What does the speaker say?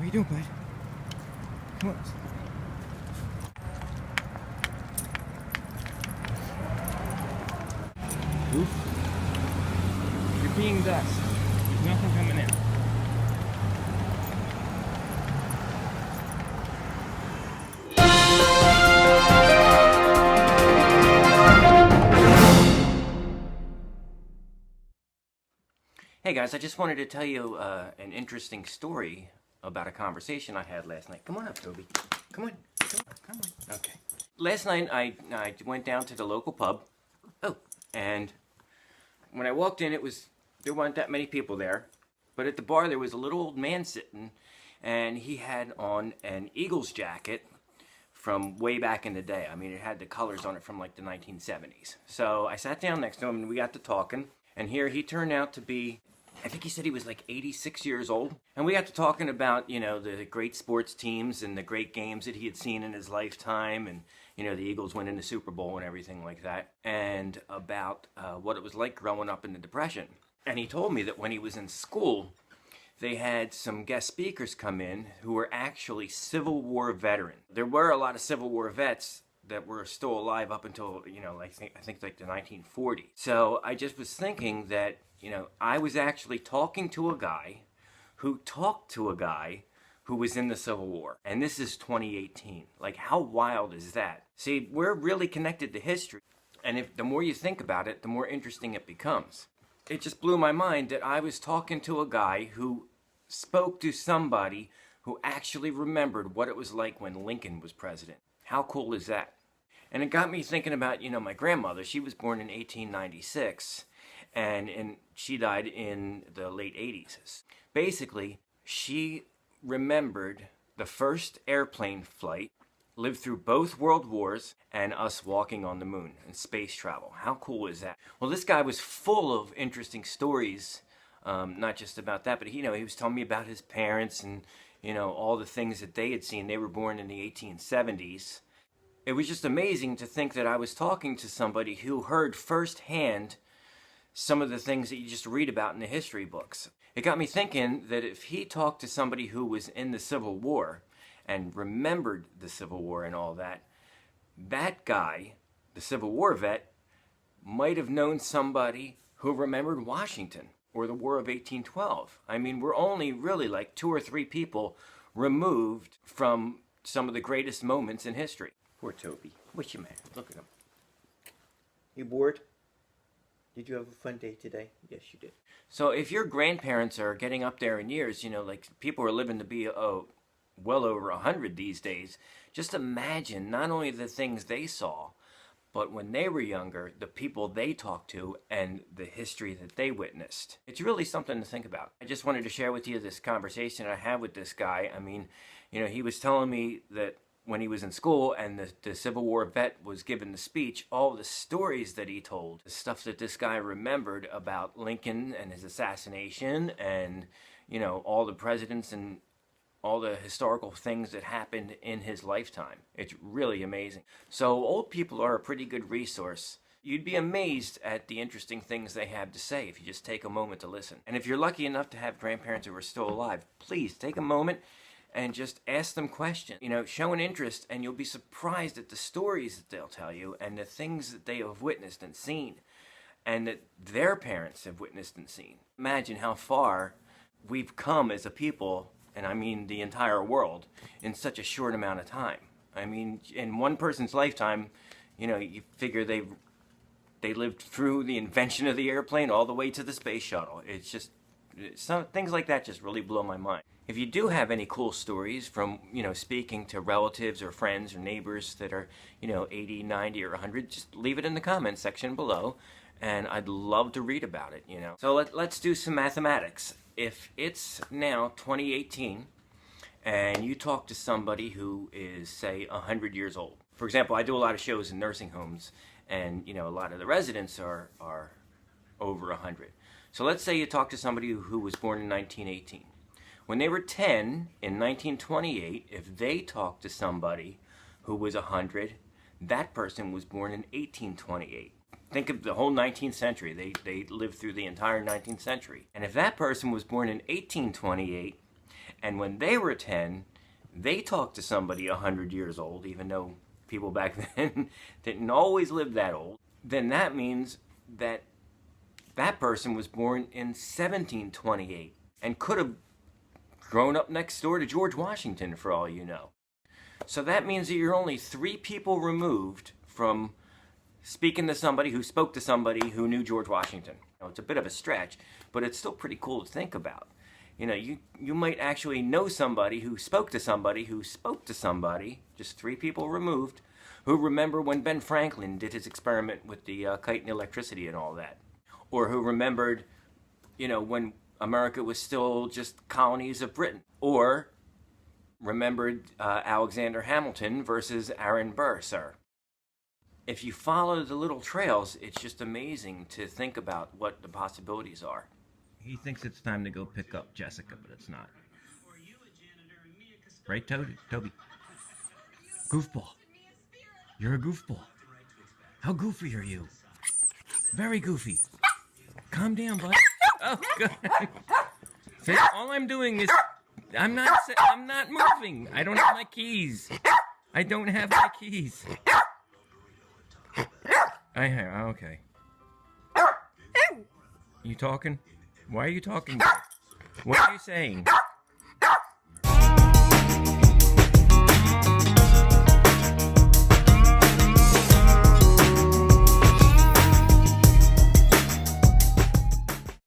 you doing, bud? Come on. Oof. You're being dust. There's nothing coming in. Hey guys, I just wanted to tell you an interesting story about a conversation I had last night. Come on up, Toby. Come on. Come on. Okay. Last night I went down to the local pub. Oh, and when I walked in, there weren't that many people there. But at the bar, there was a little old man sitting, and he had on an Eagles jacket from way back in the day. I mean, it had the colors on it from like the 1970s. So I sat down next to him, and we got to talking. And here he turned out to be, I think he said he was like 86 years old. And we got to talking about, the great sports teams and the great games that he had seen in his lifetime. And, the Eagles winning the Super Bowl and everything like that. And about what it was like growing up in the Depression. And he told me that when he was in school, they had some guest speakers come in who were actually Civil War veterans. There were a lot of Civil War vets that were still alive up until, I think like the 1940s. So I just was thinking that, I was actually talking to a guy who talked to a guy who was in the Civil War. And this is 2018. Like, how wild is that? See, we're really connected to history. And the more you think about it, the more interesting it becomes. It just blew my mind that I was talking to a guy who spoke to somebody who actually remembered what it was like when Lincoln was president. How cool is that? And it got me thinking about, my grandmother. She was born in 1896, and she died in the late 80s. Basically, she remembered the first airplane flight, lived through both world wars, and us walking on the moon and space travel. How cool is that? Well, this guy was full of interesting stories, not just about that, but he was telling me about his parents and, all the things that they had seen. They were born in the 1870s. It was just amazing to think that I was talking to somebody who heard firsthand some of the things that you just read about in the history books. It got me thinking that if he talked to somebody who was in the Civil War and remembered the Civil War and all that, that guy, the Civil War vet, might have known somebody who remembered Washington or the War of 1812. I mean, we're only really like 2 or 3 people removed from some of the greatest moments in history. Poor Toby. What's your man? Look at him. You bored? Did you have a fun day today? Yes, you did. So if your grandparents are getting up there in years, like people are living to be well over 100 these days, just imagine not only the things they saw, but when they were younger, the people they talked to and the history that they witnessed. It's really something to think about. I just wanted to share with you this conversation I had with this guy. I mean, he was telling me that when he was in school and the Civil War vet was giving the speech, all the stories that he told, the stuff that this guy remembered about Lincoln and his assassination and, all the presidents and all the historical things that happened in his lifetime. It's really amazing. So old people are a pretty good resource. You'd be amazed at the interesting things they have to say if you just take a moment to listen. And if you're lucky enough to have grandparents who are still alive, please take a moment and just ask them questions. Show an interest, and you'll be surprised at the stories that they'll tell you and the things that they have witnessed and seen and that their parents have witnessed and seen. Imagine how far we've come as a people, and I mean the entire world, in such a short amount of time. I mean, in one person's lifetime, you figure they lived through the invention of the airplane all the way to the space shuttle. It's just, things like that just really blow my mind. If you do have any cool stories from, speaking to relatives or friends or neighbors that are, 80, 90, or 100, just leave it in the comments section below, and I'd love to read about it, So let's do some mathematics. If it's now 2018, and you talk to somebody who is, say, 100 years old. For example, I do a lot of shows in nursing homes, and, a lot of the residents are over 100. So let's say you talk to somebody who was born in 1918. When they were 10 in 1928, if they talked to somebody who was 100, that person was born in 1828. Think of the whole 19th century. They lived through the entire 19th century. And if that person was born in 1828, And when they were 10, they talked to somebody 100 years old, even though people back then didn't always live that old. Then that means that that person was born in 1728 and could have grown up next door to George Washington, for all you know. So that means that you're only 3 people removed from speaking to somebody who spoke to somebody who knew George Washington. Now, it's a bit of a stretch, but it's still pretty cool to think about. You know, you might actually know somebody who spoke to somebody who spoke to somebody, just 3 people removed, who remember when Ben Franklin did his experiment with the kite and electricity and all that. Or who remembered, you know, when America was still just colonies of Britain. Or remembered Alexander Hamilton versus Aaron Burr, sir. If you follow the little trails, it's just amazing to think about what the possibilities are. He thinks it's time to go pick up Jessica, but it's not. Right, Toby? Goofball. You're a goofball. How goofy are you? Very goofy. Calm down, bud. Oh, God. See, all I'm doing is... I'm not moving. I don't have my keys. I don't have my keys. Okay. You talking? Why are you talking? What are you saying?